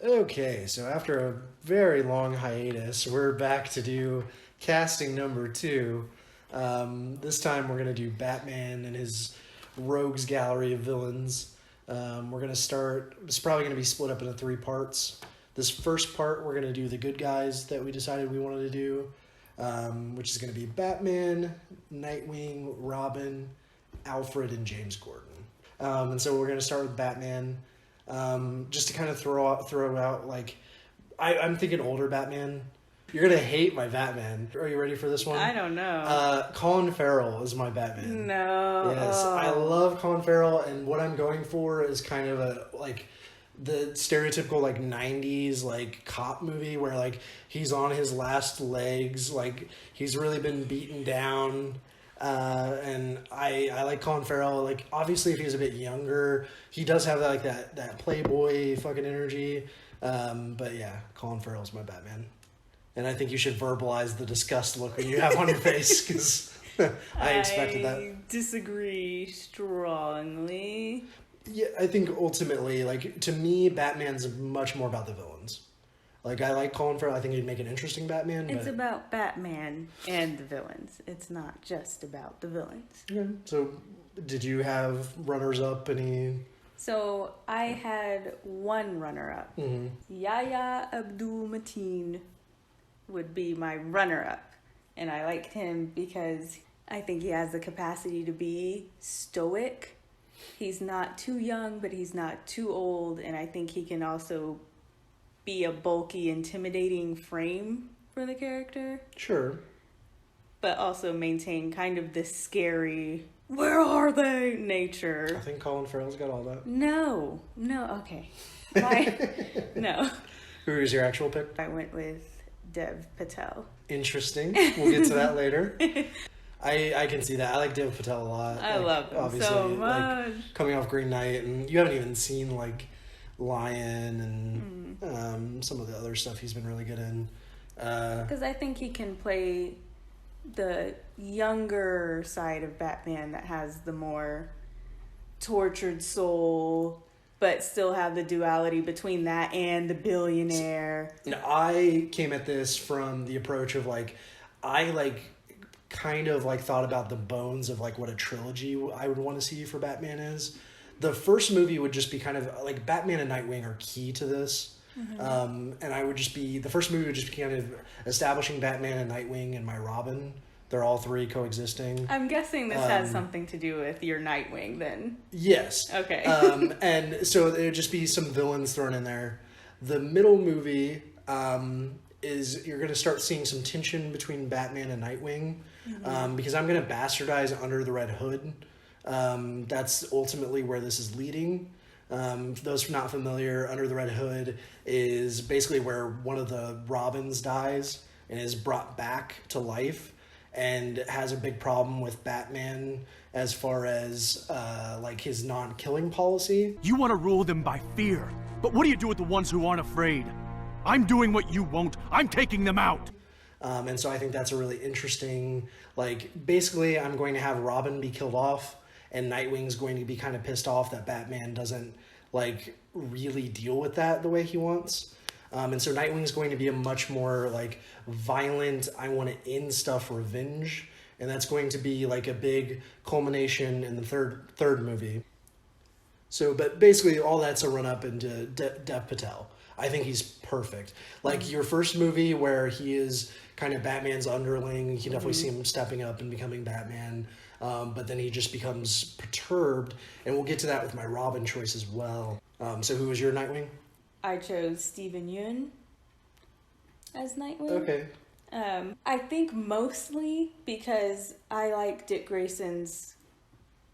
Okay, so after a very long hiatus, we're back to do casting number 2. This time we're going to do Batman and his rogues gallery of villains. We're going to start, it's probably going to be split up into 3 parts. This first part, we're going to do the good guys that we decided we wanted to do, which is going to be Batman, Nightwing, Robin, Alfred, and James Gordon. And so we're going to start with Batman. Just to kind of throw out like, I'm thinking older Batman. You're gonna hate my Batman. Are you ready for this one? I don't know. Colin Farrell is my Batman. No. Yes, I love Colin Farrell, and what I'm going for is kind of a like the stereotypical like 90s like cop movie where like he's on his last legs, like he's really been beaten down. And I like Colin Farrell. Like obviously, if he's a bit younger, he does have that, like that playboy fucking energy. But yeah, Colin Farrell's my Batman, and I think you should verbalize the disgust look when you have on your face because I expected that. I disagree strongly. Yeah, I think ultimately, like to me, Batman's much more about the villains. Like, I like Colin Farrell. I think he'd make an interesting Batman. It's about Batman and the villains. It's not just about the villains. Yeah. So, did you have runners-up? Any? So, I had one runner-up. Mm-hmm. Yahya Abdul-Mateen would be my runner-up. And I liked him because I think he has the capacity to be stoic. He's not too young, but he's not too old. And I think he can also be a bulky, intimidating frame for the character. Sure. But also maintain kind of this scary, where are they nature. I think Colin Farrell's got all that. No, okay. No. Who is your actual pick? I went with Dev Patel. Interesting. We'll get to that later. I can see that. I like Dev Patel a lot. I love him obviously, so much. Like, coming off Green Knight, and you haven't even seen like Lion and some of the other stuff he's been really good in. Because I think he can play the younger side of Batman that has the more tortured soul, but still have the duality between that and the billionaire. I came at this from the approach of like, I like kind of like thought about the bones of like what a trilogy I would want to see for Batman is. The first movie would just be kind of like Batman and Nightwing are key to this. Mm-hmm. And I would just be, the first movie would just be kind of establishing Batman and Nightwing and my Robin. They're all 3 coexisting. I'm guessing this has something to do with your Nightwing then. Yes. Okay. And so it would just be some villains thrown in there. The middle movie is you're going to start seeing some tension between Batman and Nightwing, because I'm going to bastardize Under the Red Hood. That's ultimately where this is leading. For those not familiar, Under the Red Hood is basically where one of the Robins dies and is brought back to life and has a big problem with Batman as far as like his non-killing policy. You want to rule them by fear, but what do you do with the ones who aren't afraid? I'm doing what you won't. I'm taking them out. And so I think that's a really interesting, like, basically I'm going to have Robin be killed off and Nightwing's going to be kind of pissed off that Batman doesn't, like, really deal with that the way he wants. And so Nightwing's going to be a much more, like, violent, I want to end stuff revenge. And that's going to be, like, a big culmination in the third movie. So, but basically all that's a run-up into Dev Patel. I think he's perfect. Like, your first movie where he is kind of Batman's underling, you can definitely see him stepping up and becoming Batman. But then he just becomes perturbed, and we'll get to that with my Robin choice as well. So who was your Nightwing? I chose Steven Yeun as Nightwing. Okay. I think mostly because I like Dick Grayson's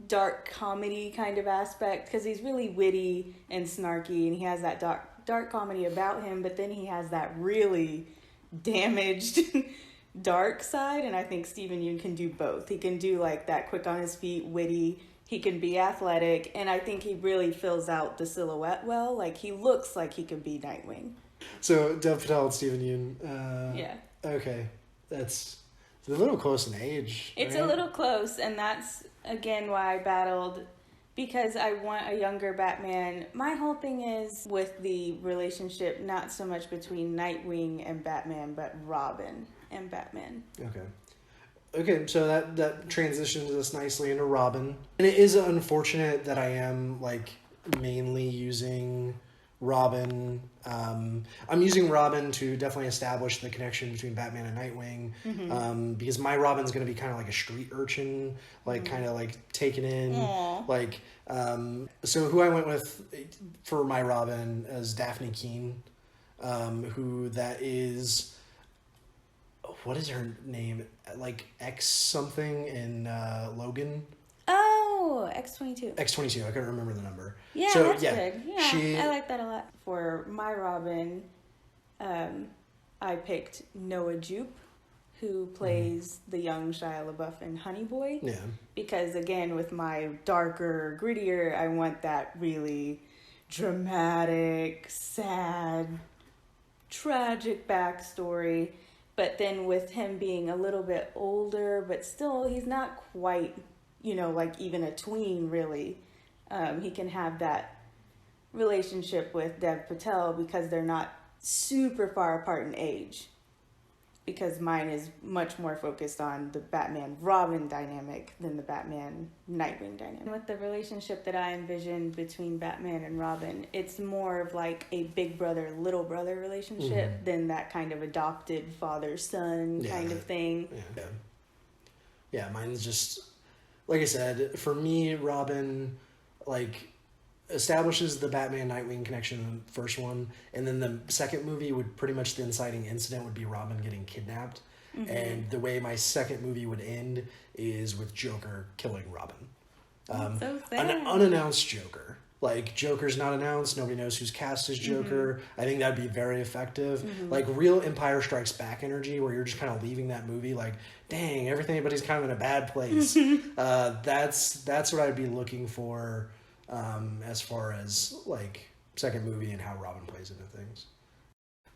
dark comedy kind of aspect, because he's really witty and snarky, and he has that dark comedy about him, but then he has that really damaged dark side, and I think Steven Yeun can do both. He can do like that quick on his feet, witty, he can be athletic, and I think he really fills out the silhouette well. Like, he looks like he could be Nightwing. So Dev Patel and Steven Yeun. Yeah. Okay. It's a little close in age. It's right? a little close, and that's, again, why I battled Because I want a younger Batman. My whole thing is with the relationship, not so much between Nightwing and Batman, but Robin and Batman. Okay, so that transitions us nicely into Robin. And it is unfortunate that I am, like, mainly using Robin. I'm using Robin to definitely establish the connection between Batman and Nightwing, because my Robin's going to be kind of like a street urchin, like kind of like taken in. Aww. Like, so who I went with for my Robin is Daphne Keene, who that is, what is her name? Like X something in Logan. Oh, X-22. X-22, I couldn't remember the number. Yeah, so, that's good. Yeah, I like that a lot. For my Robin, I picked Noah Jupe, who plays the young Shia LaBeouf in Honey Boy. Yeah. Because, again, with my darker, grittier, I want that really dramatic, sad, tragic backstory. But then with him being a little bit older, but still, he's not quite, like even a tween, really. He can have that relationship with Dev Patel because they're not super far apart in age. Because mine is much more focused on the Batman-Robin dynamic than the Batman-Nightwing dynamic. With the relationship that I envisioned between Batman and Robin, it's more of like a big brother-little brother relationship than that kind of adopted father-son kind of thing. Yeah, mine's just, like I said, for me, Robin, like, establishes the Batman-Nightwing connection in the first one, and then the second movie would pretty much, the inciting incident would be Robin getting kidnapped, and the way my second movie would end is with Joker killing Robin. So sad. An unannounced Joker. Like, Joker's not announced, nobody knows who's cast as Joker. I think that'd be very effective. Like, real Empire Strikes Back energy, where you're just kind of leaving that movie like, dang, everybody's kind of in a bad place. That's what I'd be looking for, as far as, like, second movie and how Robin plays into things.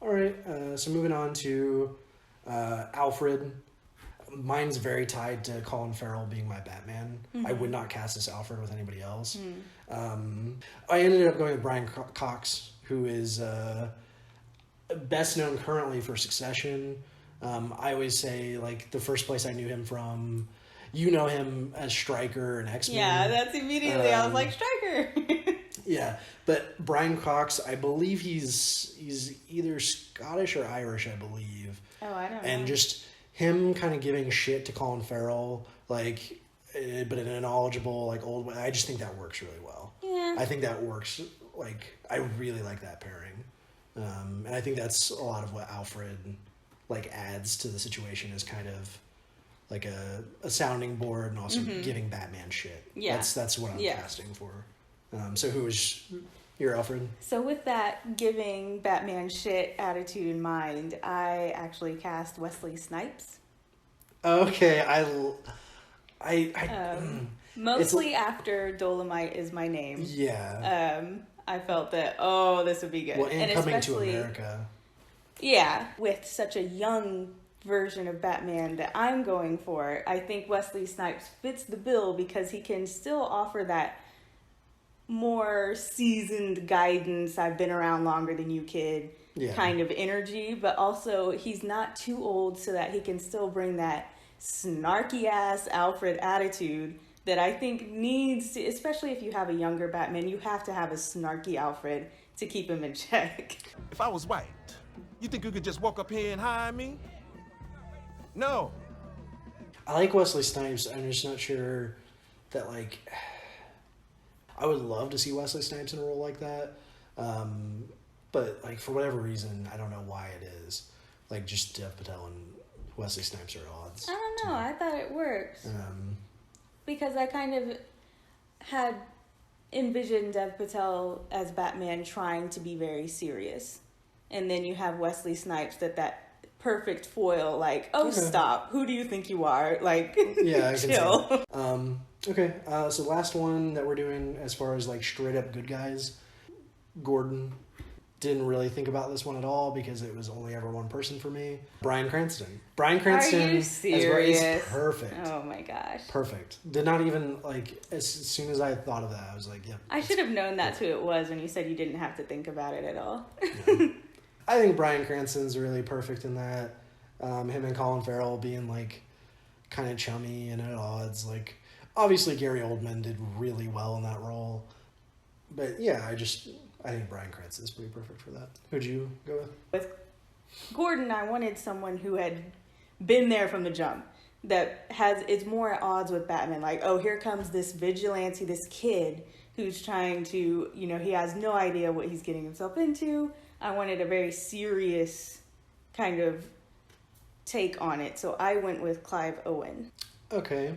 All right, so moving on to Alfred. Mine's very tied to Colin Farrell being my Batman. I would not cast this Alfred with anybody else. I ended up going with Brian Cox, who is best known currently for Succession. I always say, like, the first place I knew him from, you know him as Stryker and X-Men. Yeah, that's immediately, I was like, Stryker! Yeah, but Brian Cox, I believe he's either Scottish or Irish, I believe. Oh, I don't know. And just him kind of giving shit to Colin Farrell, like, but in a knowledgeable, like, old way, I just think that works really well. Yeah. I think that works, like, I really like that pairing. And I think that's a lot of what Alfred, like, adds to the situation, is kind of like a sounding board and also giving Batman shit. Yeah. That's what I'm casting for. So who was your Alfred? So with that giving Batman shit attitude in mind, I actually cast Wesley Snipes. Okay, Mostly after Dolomite Is My Name. Yeah. I felt that, this would be good. Well, and Coming to America. Yeah, with such a young version of Batman that I'm going for, I think Wesley Snipes fits the bill because he can still offer that more seasoned guidance, I've been around longer than you, kid, kind of energy, but also he's not too old so that he can still bring that snarky ass Alfred attitude that I think needs to, especially if you have a younger Batman, you have to have a snarky Alfred to keep him in check. If I was white, you think you could just walk up here and hire me? No. I like Wesley Snipes. I'm just not sure that, like, I would love to see Wesley Snipes in a role like that. But, like, for whatever reason, I don't know why it is. Like, just Dev Patel and Wesley Snipes are odds. I don't know. I thought it works. Because I kind of had envisioned Dev Patel as Batman trying to be very serious. And then you have Wesley Snipes that perfect foil, like, stop. Who do you think you are? Like, yeah, I can chill. Okay, so last one that we're doing as far as, like, straight up good guys, Gordon. didn't really think about this one at all because it was only ever one person for me. Bryan Cranston. Bryan Cranston Are you as serious? Is perfect. Oh my gosh. Perfect. Did not even, like, as soon as I thought of that, I was like, yep. I should have known that's who it was when you said you didn't have to think about it at all. Yeah. I think Bryan Cranston's really perfect in that. Him and Colin Farrell being, like, kind of chummy and at odds. Like, obviously Gary Oldman did really well in that role. But, yeah, I think Bryan Cranston's pretty perfect for that. Who'd you go with? With Gordon, I wanted someone who had been there from the jump, that is more at odds with Batman. Like, oh, here comes this vigilante, this kid who's trying to, you know, he has no idea what he's getting himself into. I wanted a very serious kind of take on it, so I went with Clive Owen. Okay.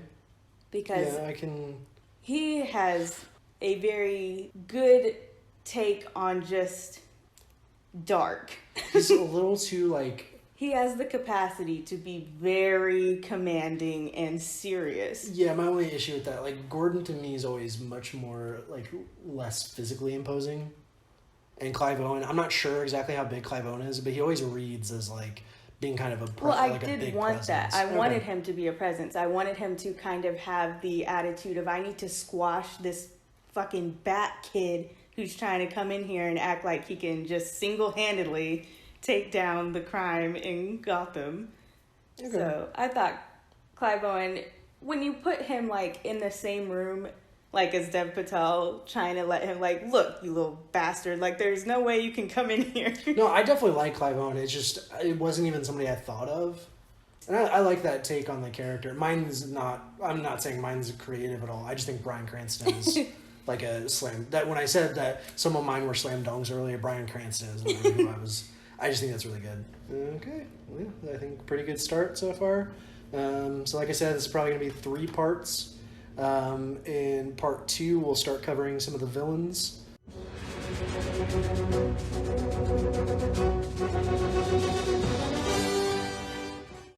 Because yeah, I can... he has a very good take on just dark. He's a little too, like... He has the capacity to be very commanding and serious. Yeah, my only issue with that, like, Gordon to me is always much more, like, less physically imposing. And Clive Owen, I'm not sure exactly how big Clive Owen is, but he always reads as, like, being kind of a Well, I like did a big want presence. that. I wanted him to be a presence. I wanted him to kind of have the attitude of, I need to squash this fucking bat kid who's trying to come in here and act like he can just single-handedly take down the crime in Gotham. Okay. So I thought Clive Owen, when you put him, like, in the same room, like, as Dev Patel, trying to let him, like, look, you little bastard, like, there's no way you can come in here. No, I definitely like Clive Owen. It's just, it wasn't even somebody I thought of. And I like that take on the character. Mine's not, I'm not saying mine's creative at all. I just think Bryan Cranston is like a slam. That when I said that some of mine were slam dunks earlier, Bryan Cranston is who I was. I just think that's really good. Okay, well, yeah, I think pretty good start so far. So like I said, this is probably going to be 3 parts. In part 2, we'll start covering some of the villains.